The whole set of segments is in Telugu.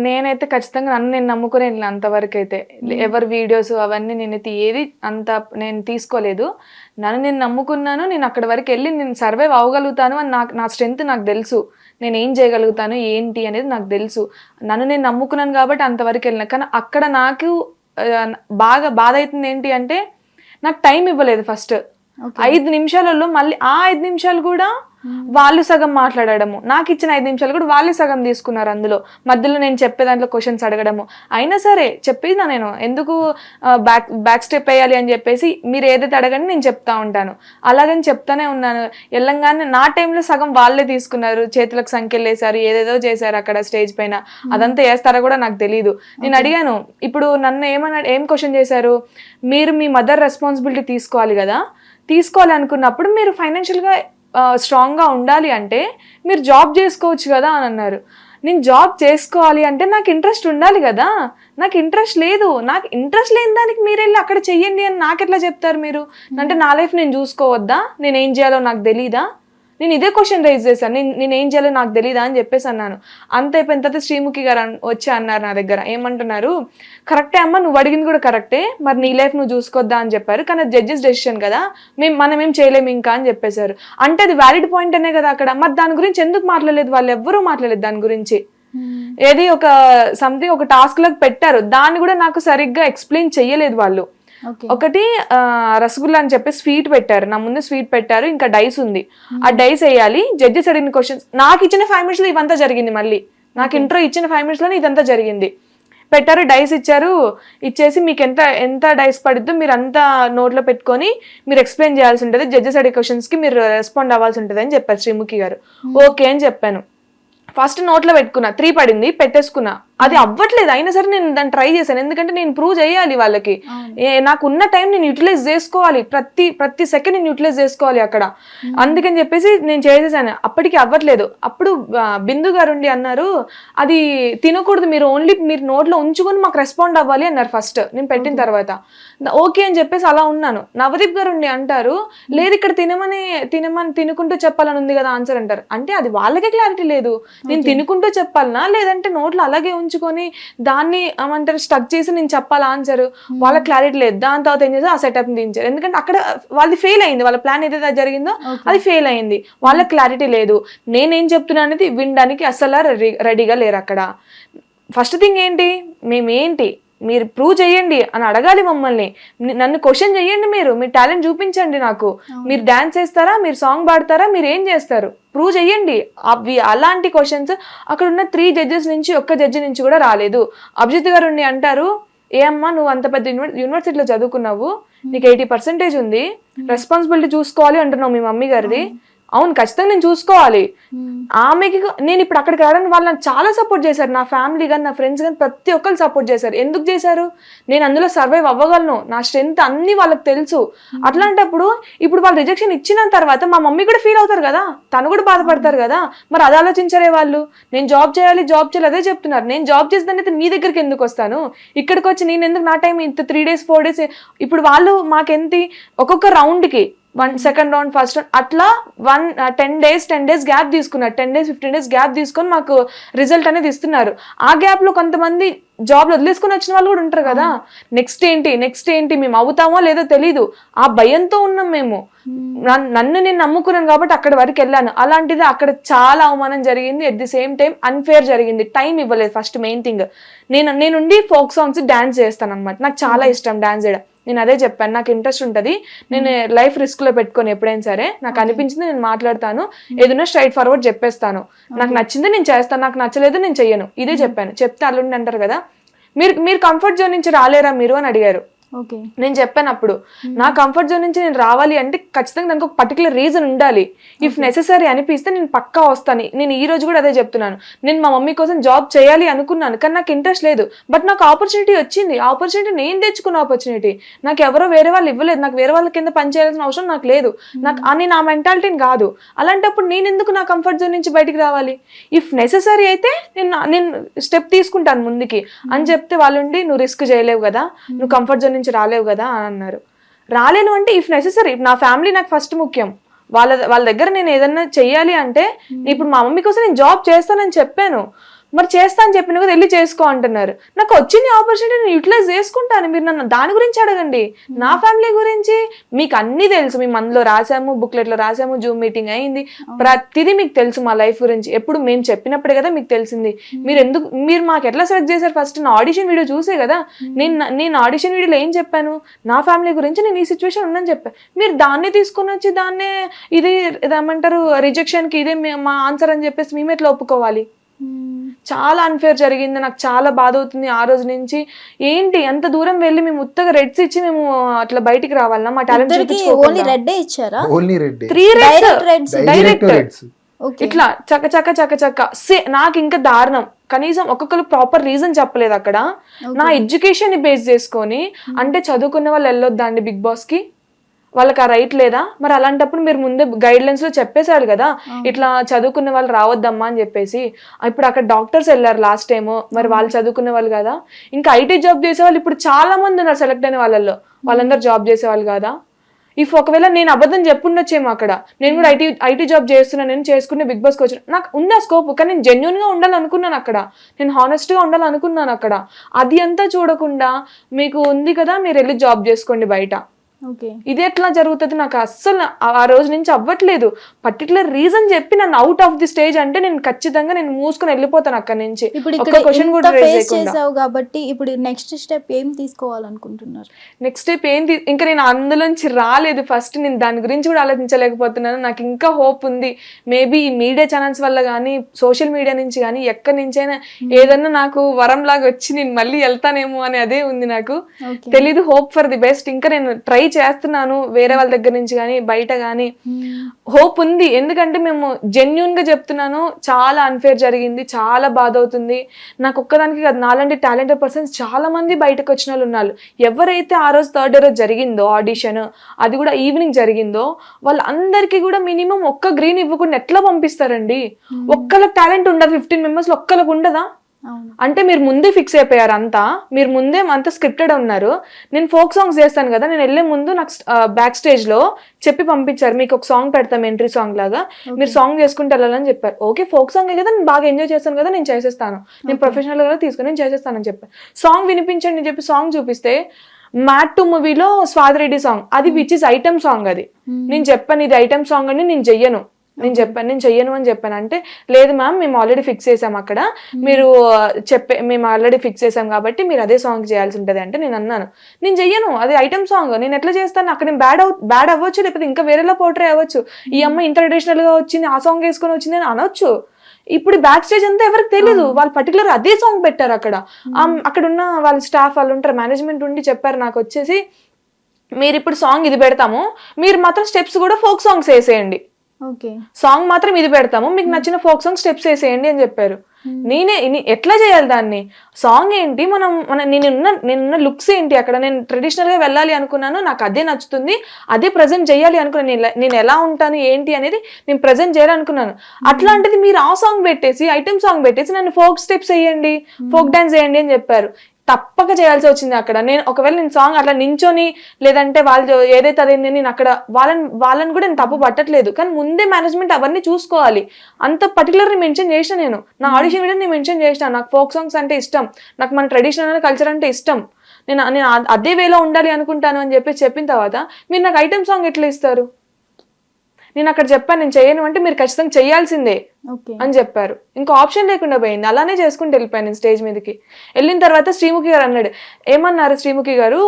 నేనైతే ఖచ్చితంగా నన్ను నేను నమ్ముకునే అంతవరకు అయితే ఎవరి వీడియోస్ అవన్నీ నేనైతే ఏది అంత నేను తీసుకోలేదు. నన్ను నేను నమ్ముకున్నాను. నేను అక్కడి వరకు వెళ్ళి నేను సర్వైవ్ అవ్వగలుగుతాను అని నా స్ట్రెంత్ నాకు తెలుసు. నేను ఏం చేయగలుగుతాను ఏంటి అనేది నాకు తెలుసు. నన్ను నేను నమ్ముకున్నాను కాబట్టి అంతవరకు వెళ్ళిన. కానీ అక్కడ నాకు బాగా బాధ అవుతుంది ఏంటి అంటే నాకు టైం ఇవ్వలేదు ఫస్ట్. 5 నిమిషాలలో మళ్ళీ ఆ 5 నిమిషాలు కూడా వాళ్ళు సగం మాట్లాడము, నాకు ఇచ్చిన 5 నిమిషాలు కూడా వాళ్ళే సగం తీసుకున్నారు. అందులో మధ్యలో నేను చెప్పే దాంట్లో క్వశ్చన్స్ అడగడము. అయినా సరే చెప్పేది నేను ఎందుకు బ్యాక్ స్టెప్ వేయాలి అని చెప్పేసి మీరు ఏదైతే అడగండి నేను చెప్తా ఉంటాను. అలాగని చెప్తానే ఉన్నాను. వెళ్ళంగానే నా టైంలో సగం వాళ్ళే తీసుకున్నారు. చేతులకు సంఖ్యలు వేశారు, ఏదేదో చేశారు అక్కడ స్టేజ్ పైన. అదంతా వేస్తారో కూడా నాకు తెలియదు. నేను అడిగాను, ఇప్పుడు నన్ను ఏం క్వశ్చన్ చేశారు, మీరు మీ మదర్ రెస్పాన్సిబిలిటీ తీసుకోవాలి కదా, తీసుకోవాలి అనుకున్నప్పుడు మీరు ఫైనాన్షియల్గా స్ట్రాంగ్గా ఉండాలి అంటే మీరు జాబ్ చేసుకోవచ్చు కదా అని అన్నారు. నేను జాబ్ చేసుకోవాలి అంటే నాకు ఇంట్రెస్ట్ ఉండాలి కదా, నాకు ఇంట్రెస్ట్ లేదు. నాకు ఇంట్రెస్ట్ లేని దానికి మీరు వెళ్ళి అక్కడ చెయ్యండి అని నాకు ఎట్లా చెప్తారు మీరు? అంటే నా లైఫ్ నేను చూసుకోవద్దా, నేను ఏం చేయాలో నాకు తెలీదా? నేను ఇదే క్వశ్చన్ రైజ్ చేశాను. నేను ఏం చేయాలో నాకు తెలీదా అని చెప్పేసి అన్నాను. అంత అయిపోయిన తర్వాత శ్రీముఖి గారు వచ్చి అన్నారు నా దగ్గర, ఏమంటున్నారు, కరెక్టే అమ్మ నువ్వు అడిగింది కూడా కరెక్టే, మరి నీ లైఫ్ నువ్వు చూసుకోద్దా అని చెప్పారు. కానీ అది జడ్జెస్ డెసిషన్ కదా, మనం ఏం చేయలేము ఇంకా అని చెప్పేశారు. అంటే అది వ్యాలిడ్ పాయింట్ అనే కదా అక్కడ. మరి దాని గురించి ఎందుకు మాట్లాడలేదు? వాళ్ళు ఎవ్వరూ మాట్లాడలేదు దాని గురించి. ఏది ఒక సంథింగ్ ఒక టాస్క్ లకు పెట్టారు, దాన్ని కూడా నాకు సరిగ్గా ఎక్స్ప్లెయిన్ చెయ్యలేదు వాళ్ళు. ఒకటి రసగుల్లా అని చెప్పి స్వీట్ పెట్టారు, నా ముందు స్వీట్ పెట్టారు, ఇంకా డైస్ ఉంది, ఆ డైస్ వేయాలి. జడ్జెస్ అడిగిన క్వశ్చన్స్ నాకు ఇచ్చిన 5 minutes లో ఇవంతా జరిగింది. మళ్ళీ నాకు ఇంట్రో ఇచ్చిన 5 minutes లోనే ఇదంతా జరిగింది. పెట్టారు, డైస్ ఇచ్చారు, ఇచ్చేసి మీకు ఎంత డైస్ పడుద్దో మీరు అంతా నోట్లో పెట్టుకొని మీరు ఎక్స్ప్లెయిన్ చేయాల్సి ఉంటుంది, జడ్జెస్ అడిగే క్వశ్చన్స్ కి మీరు రెస్పాండ్ అవ్వాల్సి ఉంటుంది అని చెప్పారు శ్రీముఖి గారు. ఓకే అని చెప్పాను. ఫస్ట్ నోట్లో పెట్టుకున్నా, 3 పడింది, పెట్టేసుకున్నా. అది అవ్వట్లేదు. అయినా సరే నేను దాన్ని ట్రై చేశాను, ఎందుకంటే నేను ప్రూవ్ చేయాలి వాళ్ళకి. నాకు ఉన్న టైం నేను యూటిలైజ్ చేసుకోవాలి, ప్రతి సెకండ్ నేను యూటిలైజ్ చేసుకోవాలి అక్కడ. అందుకని చెప్పేసి నేను చేసేసాను. అప్పటికి అవ్వట్లేదు. అప్పుడు బిందు గారు ఉండి అన్నారు, అది తినకూడదు, మీరు నోట్లో ఉంచుకొని మాకు రెస్పాండ్ అవ్వాలి అన్నారు ఫస్ట్ నేను పెట్టిన తర్వాత. ఓకే అని చెప్పేసి అలా ఉన్నాను. నవదీప్ గారు ఉండి అంటారు, లేదు ఇక్కడ తినుకుంటూ చెప్పాలని ఉంది కదా ఆన్సర్ అంటారు. అంటే అది వాళ్ళకే క్లారిటీ లేదు, నేను తినుకుంటూ చెప్పాలనా లేదంటే నోట్లో అలాగే ఉంచుకొని దాన్ని ఏమంటారు స్టక్ చేసి నేను చెప్పాలా ఆన్సర్, వాళ్ళ క్లారిటీ లేదు. దాని తర్వాత ఏం చేసి ఆ సెటప్ దించారు. ఎందుకంటే అక్కడ వాళ్ళది ఫెయిల్ అయింది, వాళ్ళ ప్లాన్ ఏదైతే జరిగిందో అది ఫెయిల్ అయింది. వాళ్ళ క్లారిటీ లేదు. నేనేం చెప్తున్నా అనేది వినడానికి అసలు రెడీగా లేరు అక్కడ. ఫస్ట్ థింగ్ ఏంటి, మేమేంటి మీరు ప్రూవ్ చేయండి అని అడగాలి మమ్మల్ని. నన్ను క్వశ్చన్ చేయండి, మీ టాలెంట్ చూపించండి నాకు. మీరు డాన్స్ చేస్తారా, మీరు సాంగ్ పాడతారా, మీరు ఏం చేస్తారు, ప్రూవ్ చేయండి. అవి అలాంటి క్వశ్చన్స్ అక్కడ ఉన్న 3 జడ్జెస్ నుంచి ఒక్క జడ్జి నుంచి కూడా రాలేదు. అభిజిత్ గారు ఉండి అంటారు, ఏ అమ్మా నువ్వు అంత పెద్ద యూనివర్సిటీలో చదువుకున్నావు, నీకు 80% ఉంది, రెస్పాన్సిబిలిటీ చూసుకోవాలి అంటున్నావు మీ మమ్మీ గారిది. అవును ఖచ్చితంగా నేను చూసుకోవాలి. ఆమెకి నేను ఇప్పుడు అక్కడికి రావడానికి వాళ్ళు నాకు చాలా సపోర్ట్ చేశారు, నా ఫ్యామిలీ కానీ నా ఫ్రెండ్స్ కానీ ప్రతి ఒక్కరు సపోర్ట్ చేశారు. ఎందుకు చేశారు, నేను అందులో సర్వైవ్ అవ్వగలను, నా స్ట్రెంత్ అన్ని వాళ్ళకి తెలుసు. అట్లాంటప్పుడు ఇప్పుడు వాళ్ళు రిజెక్షన్ ఇచ్చిన తర్వాత మా మమ్మీ కూడా ఫీల్ అవుతారు కదా, తను కూడా బాధపడతారు కదా. మరి అది ఆలోచించరే వాళ్ళు. నేను జాబ్ చేయాలి అదే చెప్తున్నారు. నేను జాబ్ చేసేదాన్ని మీ దగ్గరికి ఎందుకు వస్తాను, ఇక్కడికి వచ్చి నేను ఎందుకు నా టైం ఇంత 3 days 4 days. ఇప్పుడు వాళ్ళు మాకెంత ఒక్కొక్క రౌండ్కి 1 second round, first round అట్లా 10 days గ్యాప్ తీసుకున్నారు. 10 days 15 days గ్యాప్ తీసుకొని మాకు రిజల్ట్ అనేది ఇస్తున్నారు. ఆ గ్యాప్ లో కొంతమంది జాబ్ వదిలేసుకుని వచ్చిన వాళ్ళు కూడా ఉంటారు కదా. నెక్స్ట్ ఏంటి మేము అవుతామో లేదో తెలీదు, ఆ భయంతో ఉన్నాం మేము. నన్ను నేను నమ్ముకున్నాను కాబట్టి అక్కడి వరకు వెళ్ళాను. అలాంటిది అక్కడ చాలా అవమానం జరిగింది. At the same time unfair జరిగింది. టైం ఇవ్వలేదు ఫస్ట్ మెయిన్ థింగ్. నేనుండి ఫోక్ సాంగ్స్ డాన్స్ చేస్తాను అనమాట, నాకు చాలా ఇష్టం డాన్స్ చేయడం. నేను అదే చెప్పాను, నాకు ఇంట్రెస్ట్ ఉంటుంది, నేను లైఫ్ రిస్క్ లో పెట్టుకొని ఎప్పుడైనా సరే నాకు అనిపించింది నేను మాట్లాడతాను, ఏదైనా స్ట్రైట్ ఫార్వర్డ్ చెప్పేస్తాను. నాకు నచ్చింది నేను చేస్తాను, నాకు నచ్చలేదు నేను చెయ్యను, ఇదే చెప్పాను. చెప్తే అల్లుండి అంటారు కదా, మీరు కంఫర్ట్ జోన్ నుంచి రాలేరా మీరు అని అడిగారు. నేను చెప్పాను అప్పుడు, నా కంఫర్ట్ జోన్ నుంచి నేను రావాలి అంటే ఖచ్చితంగా దానికి ఒక పర్టికులర్ రీజన్ ఉండాలి. ఇఫ్ నెసెసరీ అనిపిస్తే నేను పక్కా వస్తాను. నేను ఈ రోజు కూడా అదే చెప్తున్నాను, నేను మా మమ్మీ కోసం జాబ్ చేయాలి అనుకున్నాను కానీ నాకు ఇంట్రెస్ట్ లేదు. బట్ నాకు ఆపర్చునిటీ వచ్చింది, ఆపర్చునిటీ నేను తెచ్చుకున్న ఆపర్చునిటీ. నాకు ఎవరో వేరే వాళ్ళు ఇవ్వలేదు, నాకు వేరే వాళ్ళ కింద పని చేయాల్సిన అవసరం నాకు లేదు. నాకు అని నా మెంటాలిటీని కాదు. అలాంటప్పుడు నేను ఎందుకు నా కంఫర్ట్ జోన్ నుంచి బయటికి రావాలి? ఇఫ్ నెసెసరీ అయితే నేను స్టెప్ తీసుకుంటాను ముందుకి అని చెప్తే వాళ్ళుండి నువ్వు రిస్క్ చేయలేవు కదా, నువ్వు కంఫర్ట్ జోన్ నుంచి రాలేవు కదా అని అన్నారు. రాలేను అంటే ఇఫ్ నెసెసరీ, నా ఫ్యామిలీ నాకు ఫస్ట్ ముఖ్యం. వాళ్ళ దగ్గర నేను ఏదన్నా చెయ్యాలి అంటే ఇప్పుడు మా మమ్మీ కోసం నేను జాబ్ చేస్తానని చెప్పాను. మరి చేస్తా అని చెప్పిన కదా వెళ్ళి చేసుకో అంటున్నారు. నాకు వచ్చిన ఆపర్చునిటీ నేను యూటిలైజ్ చేసుకుంటాను. మీరు నన్ను దాని గురించి అడగండి. నా ఫ్యామిలీ గురించి మీకు అన్ని తెలుసు. మేము అందులో రాసాము, బుక్లెట్లో రాసాము, జూమ్ మీటింగ్ అయింది, ప్రతిదీ మీకు తెలుసు. మా లైఫ్ గురించి ఎప్పుడు మేము చెప్పినప్పుడే కదా మీకు తెలిసింది. మీరు మాకు ఎట్లా సెలెక్ట్ చేశారు? ఫస్ట్ నా ఆడిషన్ వీడియో చూసే కదా. నేను ఆడిషన్ వీడియోలో ఏం చెప్పాను? నా ఫ్యామిలీ గురించి నేను ఈ సిచ్యువేషన్ ఉందని చెప్పాను. మీరు దాన్నే తీసుకొని వచ్చి దాన్నే ఇది ఏమంటారు రిజెక్షన్కి ఇదే మా ఆన్సర్ అని చెప్పేసి మేము ఎట్లా ఒప్పుకోవాలి? చాలా అన్ఫేర్ జరిగింది. నాకు చాలా బాధ అవుతుంది ఆ రోజు నుంచి. ఏంటి అంత దూరం వెళ్ళి మేము ఉత్తగా రెడ్స్ ఇచ్చి మేము అట్లా బయటికి రావాలన్నా? మా టాలెంట్ డైరెక్ట్ ఇట్లా చక్క చక్క చక్క చక్క నాకు ఇంకా దారుణం. కనీసం ఒక్కొక్కరు ప్రాపర్ రీజన్ చెప్పలేదు అక్కడ. నా ఎడ్యుకేషన్ ని బేస్ చేసుకొని అంటే చదువుకున్న వాళ్ళు వెళ్ళొద్దా అండి బిగ్ బాస్ కి? వాళ్ళకి ఆ రైట్ లేదా? మరి అలాంటప్పుడు మీరు ముందే గైడ్ లైన్స్ లో చెప్పేశారు కదా ఇట్లా చదువుకునే వాళ్ళు రావద్దమ్మా అని చెప్పేసి. ఇప్పుడు అక్కడ డాక్టర్స్ వెళ్ళారు లాస్ట్ టైం, మరి వాళ్ళు చదువుకునే వాళ్ళు కదా. ఇంకా ఐటీ జాబ్ చేసే వాళ్ళు ఇప్పుడు చాలా మంది ఉన్నారు సెలెక్ట్ అయిన వాళ్ళల్లో. వాళ్ళందరూ జాబ్ చేసేవాళ్ళు కదా. ఇఫ్ ఒకవేళ నేను అబద్ధం చెప్పుండొచ్చేమో అక్కడ, నేను కూడా ఐటీ జాబ్ చేస్తున్నాను, నేను చేసుకునే బిగ్ బాస్కి వచ్చిన నాకు ఉంది ఆ స్కోప్. కానీ నేను జెన్యున్ గా ఉండాలనుకున్నాను అక్కడ, నేను హానెస్ట్ గా ఉండాలనుకున్నాను అక్కడ. అది అంతా చూడకుండా మీకు ఉంది కదా మీరు వెళ్ళి జాబ్ చేసుకోండి బయట. ఇది ఎట్లా జరుగుతుంది? నాకు అస్సలు ఆ రోజు నుంచి అవ్వట్లేదు. పర్టికులర్ రీజన్ చెప్పి నన్ను అవుట్ ఆఫ్ ది స్టేజ్ అంటే నేను ఖచ్చితంగా నేను మూసుకొని వెళ్ళిపోతాను అక్కడి నుంచి. ఒక క్వశ్చన్ కూడా రేజ్ చేయకుండా. కాబట్టి ఇప్పుడు నెక్స్ట్ స్టెప్ ఏం తీసుకోవాలనుకుంటున్నారు? నెక్స్ట్ స్టెప్ ఇంకా నేను అందులోంచి రాలేదు. ఫస్ట్ నేను దాని గురించి కూడా ఆలోచించలేకపోతున్నాను. నాకు ఇంకా హోప్ ఉంది. మేబీ ఈ మీడియా ఛానల్స్ వల్ల కానీ, సోషల్ మీడియా నుంచి కానీ, ఎక్కడి నుంచైనా ఏదన్నా నాకు వరం లాగా వచ్చి నేను మళ్ళీ వెళ్తానేమో అని అదే ఉంది నాకు. తెలీదు. Hope for the best. ఇంకా నేను ట్రై చేస్తున్నాను వేరే వాళ్ళ దగ్గర నుంచి కానీ బయట కానీ. హోప్ ఉంది. ఎందుకంటే మేము జెన్యున్ గా చెప్తున్నాను, చాలా అన్ఫేర్ జరిగింది, చాలా బాధ అవుతుంది. నాకు ఒక్కదానికి కాదు, నాలాంటి టాలెంటెడ్ పర్సన్స్ చాలా మంది బయటకు వచ్చిన వాళ్ళు ఉన్నారు. ఎవరైతే ఆ రోజు థర్డ్ డే రోజు జరిగిందో ఆడిషన్, అది కూడా ఈవినింగ్ జరిగిందో, వాళ్ళందరికీ కూడా మినిమం ఒక్క గ్రీన్ ఇవ్వకుండా ఎట్లా పంపిస్తారండి? ఒక్కళ్ళకి టాలెంట్ ఉండదు, 15 మెంబర్స్ లో ఒక్కళ్ళకి ఉండదా? అంటే మీరు ముందే ఫిక్స్ అయిపోయారు అంతా, మీరు ముందే అంతా స్క్రిప్టెడ్ ఉన్నారు. నేను ఫోక్ సాంగ్స్ చేస్తాను కదా, నేను వెళ్ళే ముందు నాకు బ్యాక్ స్టేజ్ లో చెప్పి పంపించారు, మీకు ఒక సాంగ్ పెడతాం ఎంట్రీ సాంగ్ లాగా, మీరు సాంగ్ చేసుకుంటూ వెళ్ళాలని చెప్పారు. ఓకే, ఫోక్ సాంగ్ కదా, నేను బాగా ఎంజాయ్ చేస్తాను కదా, నేను చేసేస్తాను, నేను ప్రొఫెషనల్ గా తీసుకుని నేను చేసేస్తానని చెప్పాను. సాంగ్ వినిపించండి అని చెప్పి సాంగ్ చూపిస్తే మ్యాట్ 2 మూవీలో స్వాతిరెడ్డి సాంగ్, అది విచ్ ఇస్ ఐటమ్ సాంగ్. అది నేను చెప్పాను ఇది ఐటమ్ సాంగ్ అని నేను చెయ్యను, నేను చెయ్యను అని చెప్పాను. అంటే లేదు మ్యామ్, మేము ఆల్రెడీ ఫిక్స్ చేసాం అక్కడ, మీరు మేము ఆల్రెడీ ఫిక్స్ చేసాం కాబట్టి మీరు అదే సాంగ్ చేయాల్సి ఉంటుంది అంటే నేను అన్నాను నేను చెయ్యను, అది ఐటమ్ సాంగ్, నేను ఎట్లా చేస్తాను? అక్కడ నేను బ్యాడ్ అవ్వచ్చు, లేకపోతే ఇంకా వేరేలా పోర్ట్రే అవ్వచ్చు. ఈ అమ్మాయి ఇంత ట్రెడిషనల్ గా వచ్చింది, ఆ సాంగ్ వేసుకొని వచ్చింది అని అనొచ్చు. ఇప్పుడు బ్యాక్ స్టేజ్ అంతా ఎవరికి తెలియదు, వాళ్ళు పర్టికులర్ అదే సాంగ్ పెట్టారు అక్కడ. అక్కడ ఉన్న వాళ్ళ స్టాఫ్ వాళ్ళు ఉంటారు, మేనేజ్మెంట్ ఉండి చెప్పారు నాకు వచ్చేసి, మీరు ఇప్పుడు సాంగ్ ఇది పెడతాము, మీరు మాత్రం స్టెప్స్ కూడా ఫోక్ సాంగ్స్ వేసేయండి, సాంగ్ మాత్రం ఇది పెడతాము, మీకు నచ్చిన ఫోక్ సాంగ్ స్టెప్స్ వేసేయండి అని చెప్పారు. నేనే ఎట్లా చేయాలి దాన్ని? సాంగ్ ఏంటి, నేనున్న లుక్స్ ఏంటి, అక్కడ నేను ట్రెడిషనల్ గా వెళ్ళాలి అనుకున్నాను, నాకు అదే నచ్చుతుంది, అదే ప్రజెంట్ చేయాలి అనుకున్నాను, నేను ఎలా ఉంటాను ఏంటి అనేది నేను ప్రజెంట్ చేయాలనుకున్నాను. అట్లాంటిది మీరు ఆ సాంగ్ పెట్టేసి ఐటమ్ సాంగ్ పెట్టేసి నన్ను ఫోక్ స్టెప్స్ వేయండి, ఫోక్ డాన్స్ వేయండి అని చెప్పారు. తప్పక చేయాల్సి వచ్చింది అక్కడ. ఒకవేళ నేను సాంగ్ అట్లా నించొని లేదంటే వాళ్ళు ఏదైతే అదేంటి నేను అక్కడ వాళ్ళని కూడా నేను తప్పు పట్టట్లేదు, కానీ ముందే మేనేజ్మెంట్ అవన్నీ చూసుకోవాలి. అంత పర్టికులర్ మెన్షన్ చేసిన, నేను నా ఆడిషన్ వీడియో నేను మెన్షన్ చేసిన, నాకు ఫోక్ సాంగ్స్ అంటే ఇష్టం, నాకు మన ట్రెడిషనల్ కల్చర్ అంటే ఇష్టం, నేను అదే వేలో ఉండాలి అనుకుంటాను అని చెప్పిన తర్వాత మీరు నాకు ఐటమ్ సాంగ్ ఎట్లా ఇస్తారు? నేను అక్కడ చెప్పాను నేను చేయను అంటే మీరు ఖచ్చితంగా చేయాల్సిందే అని చెప్పారు. ఇంకో ఆప్షన్ లేకుండా పోయింది. అలానే చేసుకుంటూ వెళ్ళిపోయాను నేను స్టేజ్ మీదకి. వెళ్ళిన తర్వాత శ్రీముఖి గారు అన్నాడు, ఏమన్నారు శ్రీముఖి గారు,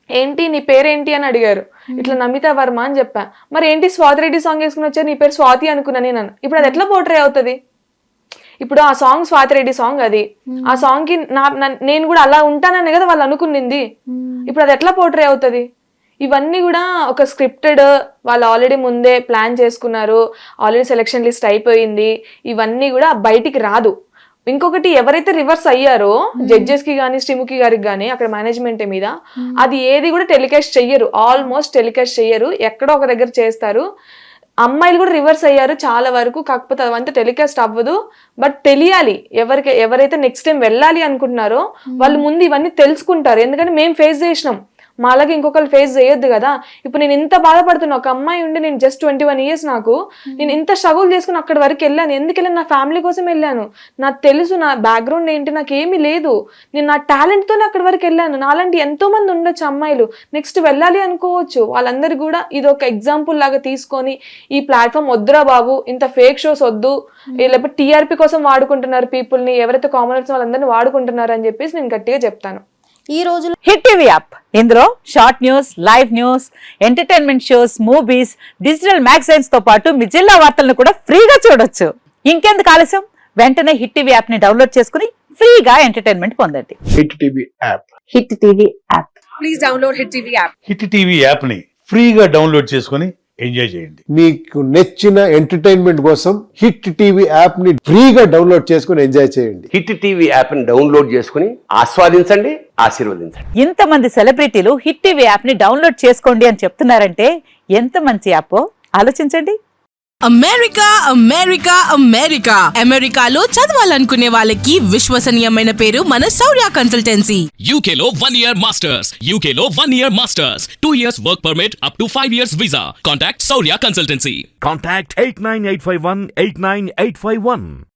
ఏంటి నీ పేరేంటి అని అడిగారు. ఇట్లా నమిత వర్మ అని చెప్పా. మరి ఏంటి స్వాతిరెడ్డి సాంగ్ వేసుకుని వచ్చారు, నీ పేరు స్వాతి అనుకున్నా నేను. ఇప్పుడు అది ఎట్లా పోర్ట్రే అవుతుంది? ఇప్పుడు ఆ సాంగ్ స్వాతిరెడ్డి సాంగ్, అది ఆ సాంగ్ కి నేను కూడా అలా ఉంటానని కదా వాళ్ళు అనుకునింది. ఇప్పుడు అది ఎట్లా పోర్ట్రే అవుతుంది? ఇవన్నీ కూడా ఒక స్క్రిప్టెడ్, వాళ్ళు ఆల్రెడీ ముందే ప్లాన్ చేసుకున్నారు, ఆల్రెడీ సెలెక్షన్ లిస్ట్ అయిపోయింది, ఇవన్నీ కూడా బయటికి రాదు. ఇంకొకటి, ఎవరైతే రివర్స్ అయ్యారో జడ్జెస్ కి కానీ శ్రీముఖి గారికి కానీ అక్కడ మేనేజ్మెంట్ మీద, అది ఏది కూడా టెలికాస్ట్ చెయ్యరు, ఆల్మోస్ట్ టెలికాస్ట్ చెయ్యరు, ఎక్కడో ఒక దగ్గర చేస్తారు. అమ్మాయిలు కూడా రివర్స్ అయ్యారు చాలా వరకు, కాకపోతే అవంతా టెలికాస్ట్ అవ్వదు. బట్ తెలియాలి, ఎవరైతే నెక్స్ట్ టైం వెళ్ళాలి అనుకుంటున్నారో వాళ్ళు ముందు ఇవన్నీ తెలుసుకుంటారు. ఎందుకంటే మేము ఫేస్ చేసినాం, మాలాగా ఇంకొకరు ఫేస్ చేయొద్దు కదా. ఇప్పుడు నేను ఇంత బాధపడుతున్నా, ఒక అమ్మాయి ఉండి నేను జస్ట్ 21 years నాకు, నేను ఇంత స్ట్రగుల్ చేసుకుని అక్కడి వరకు వెళ్ళాను. ఎందుకు వెళ్ళాను? నా ఫ్యామిలీ కోసం వెళ్ళాను. నాకు తెలుసు నా బ్యాక్గ్రౌండ్ ఏంటి, నాకు ఏమీ లేదు. నేను నా టాలెంట్తోనే అక్కడి వరకు వెళ్ళాను. నాలాంటి ఎంతో మంది ఉండొచ్చు అమ్మాయిలు, నెక్స్ట్ వెళ్ళాలి అనుకోవచ్చు. వాళ్ళందరూ కూడా ఇది ఒక ఎగ్జాంపుల్ లాగా తీసుకొని ఈ ప్లాట్ఫామ్ వద్దురా బాబు, ఇంత ఫేక్ షోస్ వద్దు, లేకపోతే టీఆర్పీ కోసం వాడుకుంటున్నారు పీపుల్ని, ఎవరైతే కామనర్స్ వాళ్ళందరినీ వాడుకుంటున్నారు అని చెప్పేసి నేను గట్టిగా చెప్తాను. ఈ రోజులో హిట్ టీవీ యాప్, ఇందులో short news, live news, entertainment shows, movies, digital magazines తో పాటు మీ జిల్లా వార్తలను కూడా ఫ్రీగా చూడొచ్చు. ఇంకెందుకు ఆలస్యం, వెంటనే హిట్ టీవీ యాప్ ని డౌన్లోడ్ చేసుకుని ఫ్రీగా ఎంటర్టైన్మెంట్ పొందండి. Hit TV app. Hit TV app. Please download Hit TV app. Hit TV యాప్ని ఫ్రీగా డౌన్లోడ్ చేసుకొని ఎంజాయ్ చేయండి. మీకు నచ్చిన ఎంటర్టైన్మెంట్ కోసం హిట్ టీవీ యాప్ ని ఫ్రీగా డౌన్లోడ్ చేసుకుని ఎంజాయ్ చేయండి. హిట్ టీవీ యాప్ని డౌన్లోడ్ చేసుకుని ఆస్వాదించండి, ఆశీర్వదించండి. ఇంతమంది సెలబ్రిటీలు హిట్ టీవీ యాప్ ని డౌన్లోడ్ చేసుకోండి అని చెప్తున్నారంటే ఎంత మంచి యాప్ ఆలోచించండి. అమెరికా అమెరికా అమెరికా అమెరికాలో చదవాలనుకునే వాళ్ళకి విశ్వసనీయమైన పేరు మన శౌర్య కన్సల్టెన్సీ. UK లో 1 year masters. UK లో 1 year masters. 2 years work permit up to 5 years visa. Contact Saurya Consultancy. Contact 89851 89851.